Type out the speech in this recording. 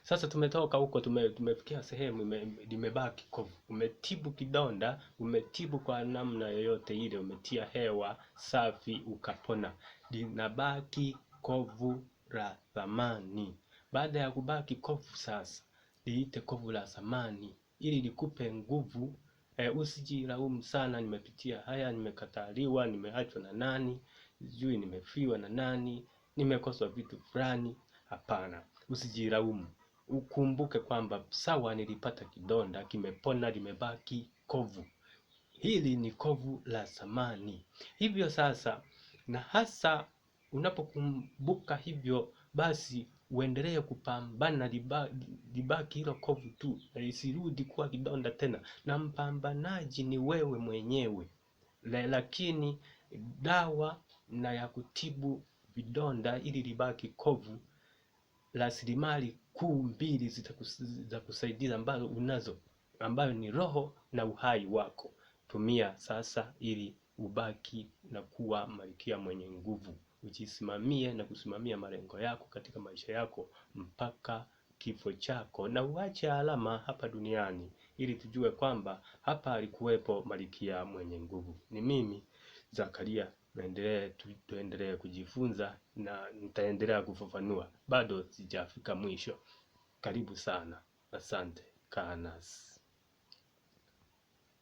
Sasa tumetoka huko, tumefikia sehemu limebaki kovu. Umetibu kidonda, umetibu kwa namna yoyote ile, umetia hewa safi ukapona, linabaki kovu la thamani. Baada ya kubaki kovu sasa, liite kovu la thamani ili likupe nguvu. Usijilaumu sana, nimepitia haya, nimekataliwa, nimeachwa na nani, sijui nimefiwa na nani, nimekosa vitu fulani. Hapana, usijilaumu. Ukumbuke kwamba sawa, nilipata kidonda, kimepona, limebaki kovu. Hili ni kovu la thamani. Hivyo sasa, na hasa unapokumbuka hivyo, basi uendelee kupambana, libaki hilo kovu tu, na isirudi kuwa kidonda tena. Na mpambanaji ni wewe mwenyewe. Lakini dawa na ya kutibu vidonda ili libaki kovu, rasilimali kuu mbili zitakusaidia ambazo unazo, ambayo ni roho na uhai wako. Tumia sasa ili ubaki na kuwa malkia mwenye nguvu, ujisimamie na kusimamia malengo yako katika maisha yako mpaka kifo chako, na uache alama hapa duniani ili tujue kwamba hapa alikuwepo malkia mwenye nguvu. Ni mimi Zakaria, tuendelee kujifunza na nitaendelea kufafanua, bado sijafika mwisho. Karibu sana, asante, kaa nasi.